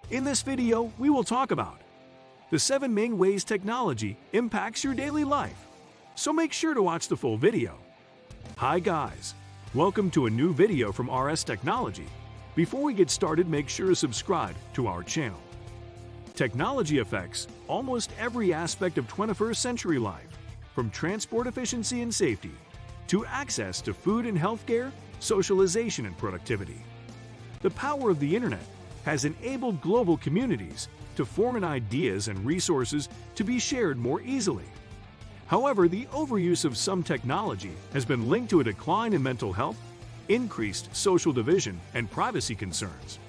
In this video, we will talk about the 7 main ways technology impacts your daily life. So make sure to watch the full video. Hi guys, welcome to a new video from RS Technology. Before we get started, make sure to subscribe to our channel. Technology affects almost every aspect of 21st century life, from transport efficiency and safety, to access to food and healthcare, socialization and productivity. The power of the internet has enabled global communities to form ideas and resources to be shared more easily. However, the overuse of some technology has been linked to a decline in mental health, increased social division, and privacy concerns.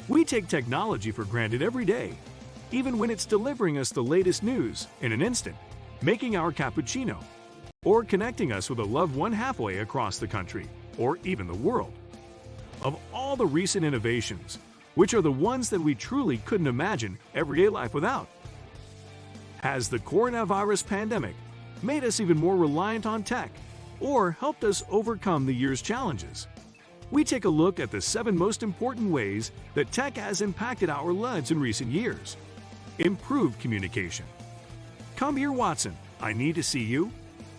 We take technology for granted every day, even when it's delivering us the latest news in an instant, making our cappuccino, or connecting us with a loved one halfway across the country, or even the world. Of all the recent innovations, which are the ones that we truly couldn't imagine everyday life without? Has the coronavirus pandemic made us even more reliant on tech, or helped us overcome the year's challenges? We take a look at the 7 most important ways that tech has impacted our lives in recent years. Improved communication. Come here, Watson, I need to see you.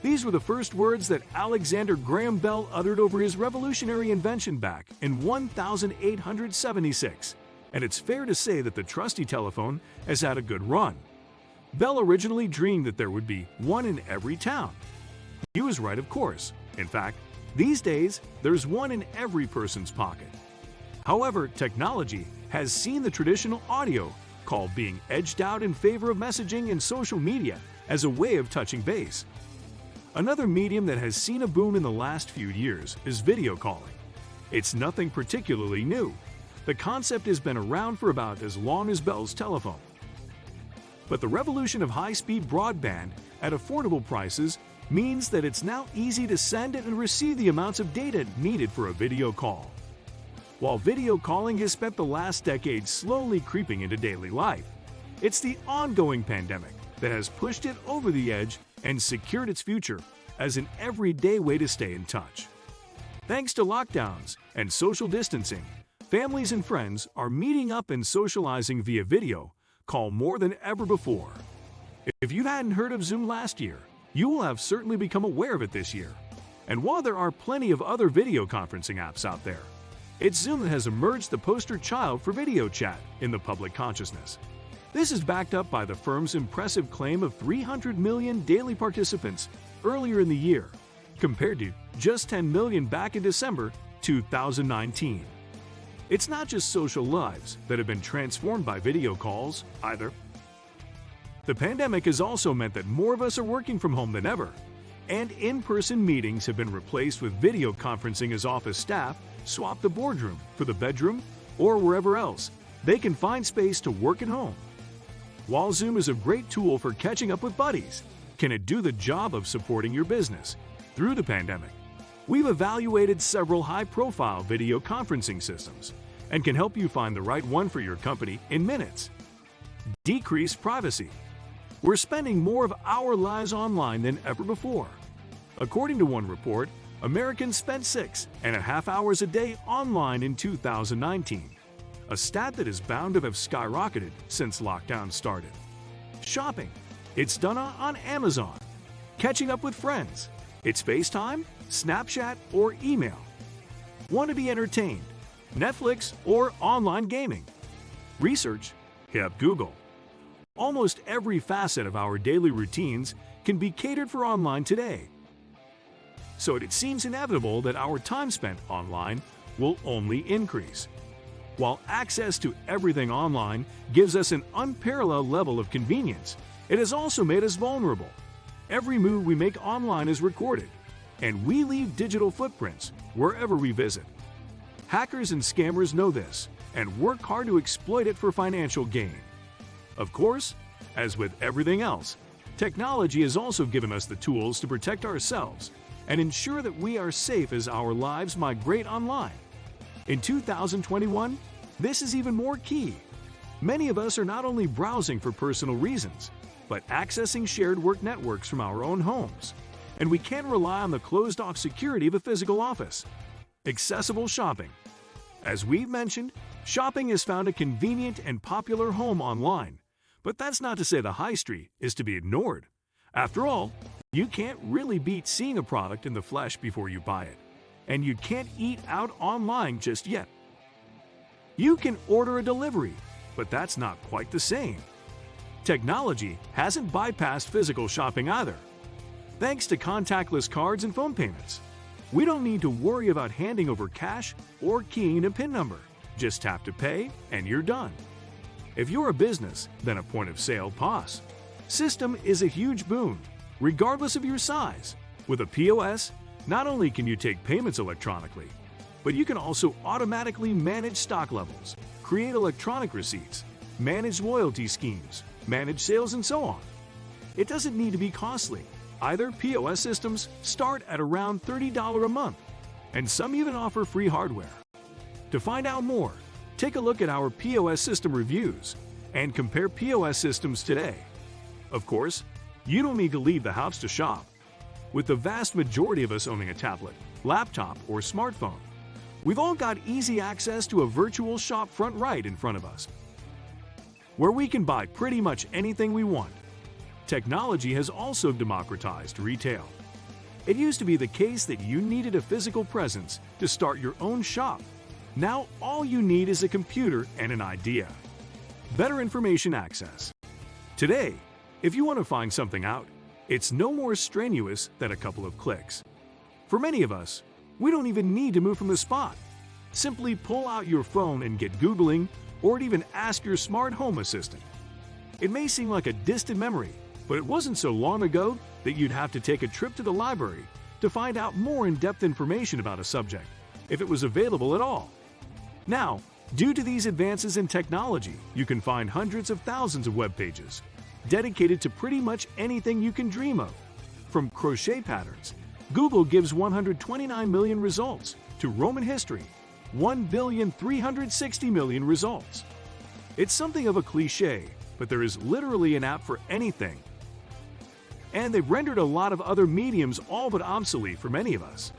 These were the first words that Alexander Graham Bell uttered over his revolutionary invention back in 1876, and it's fair to say that the trusty telephone has had a good run. Bell originally dreamed that there would be one in every town. He was right, of course. In fact, these days, there's one in every person's pocket. However, technology has seen the traditional audio call being edged out in favor of messaging and social media as a way of touching base. Another medium that has seen a boom in the last few years is video calling. It's nothing particularly new. The concept has been around for about as long as Bell's telephone. But the revolution of high-speed broadband at affordable prices means that it's now easy to send and receive the amounts of data needed for a video call. While video calling has spent the last decade slowly creeping into daily life, it's the ongoing pandemic that has pushed it over the edge and secured its future as an everyday way to stay in touch. Thanks to lockdowns and social distancing, families and friends are meeting up and socializing via video call more than ever before. If you hadn't heard of Zoom last year, you will have certainly become aware of it this year. And while there are plenty of other video conferencing apps out there, it's Zoom that has emerged the poster child for video chat in the public consciousness. This is backed up by the firm's impressive claim of 300 million daily participants earlier in the year, compared to just 10 million back in December 2019. It's not just social lives that have been transformed by video calls either. The pandemic has also meant that more of us are working from home than ever, and in-person meetings have been replaced with video conferencing as office staff swap the boardroom for the bedroom or wherever else they can find space to work at home. While Zoom is a great tool for catching up with buddies, can it do the job of supporting your business through the pandemic? We've evaluated several high-profile video conferencing systems and can help you find the right one for your company in minutes. Decrease privacy. We're spending more of our lives online than ever before. According to one report, Americans spent 6.5 hours a day online in 2019. A stat that is bound to have skyrocketed since lockdown started. Shopping. It's done on Amazon. Catching up with friends. It's FaceTime, Snapchat, or email. Want to be entertained? Netflix or online gaming. Research. Hit up Google. Almost every facet of our daily routines can be catered for online today. So it seems inevitable that our time spent online will only increase. While access to everything online gives us an unparalleled level of convenience, it has also made us vulnerable. Every move we make online is recorded, and we leave digital footprints wherever we visit. Hackers and scammers know this and work hard to exploit it for financial gain. Of course, as with everything else, technology has also given us the tools to protect ourselves and ensure that we are safe as our lives migrate online. In 2021, this is even more key. Many of us are not only browsing for personal reasons, but accessing shared work networks from our own homes. And we can't rely on the closed-off security of a physical office. Accessible shopping. As we've mentioned, Shopping has found a convenient and popular home online, but that's not to say the high street is to be ignored. After all, you can't really beat seeing a product in the flesh before you buy it, and you can't eat out online just yet. You can order a delivery, but that's not quite the same. Technology hasn't bypassed physical shopping either. Thanks to contactless cards and phone payments, we don't need to worry about handing over cash or keying in a PIN number. Just tap to pay and you're done. If you're a business, then a point-of-sale POS system is a huge boon, regardless of your size. With a POS, not only can you take payments electronically, but you can also automatically manage stock levels, create electronic receipts, manage loyalty schemes, manage sales, and so on. It doesn't need to be costly. Either POS systems start at around $30 a month, and some even offer free hardware. To find out more, take a look at our POS system reviews and compare POS systems today. Of course, you don't need to leave the house to shop. With the vast majority of us owning a tablet, laptop, or smartphone, we've all got easy access to a virtual shop front right in front of us, where we can buy pretty much anything we want. Technology has also democratized retail. It used to be the case that you needed a physical presence to start your own shop. Now all you need is a computer and an idea. Better information access. Today, if you want to find something out, it's no more strenuous than a couple of clicks. For many of us, we don't even need to move from the spot. Simply pull out your phone and get Googling, or even ask your smart home assistant. It may seem like a distant memory, but it wasn't so long ago that you'd have to take a trip to the library to find out more in-depth information about a subject, if it was available at all. Now, due to these advances in technology, you can find hundreds of thousands of web pages dedicated to pretty much anything you can dream of. From crochet patterns, Google gives 129 million results, to Roman history, 1,360,000,000 results. It's something of a cliche, but there is literally an app for anything. And they've rendered a lot of other mediums all but obsolete for many of us.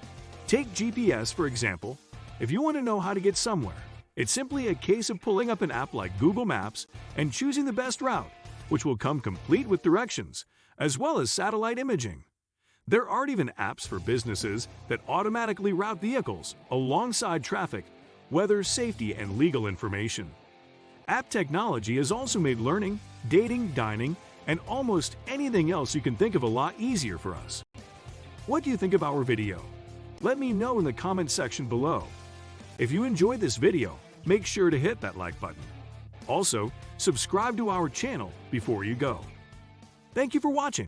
Take GPS, for example. If you want to know how to get somewhere, it's simply a case of pulling up an app like Google Maps and choosing the best route, which will come complete with directions, as well as satellite imaging. There aren't even apps for businesses that automatically route vehicles alongside traffic, weather, safety, and legal information. App technology has also made learning, dating, dining, and almost anything else you can think of a lot easier for us. What do you think of our video? Let me know in the comment section below. If you enjoyed this video, make sure to hit that like button. Also, subscribe to our channel before you go. Thank you for watching.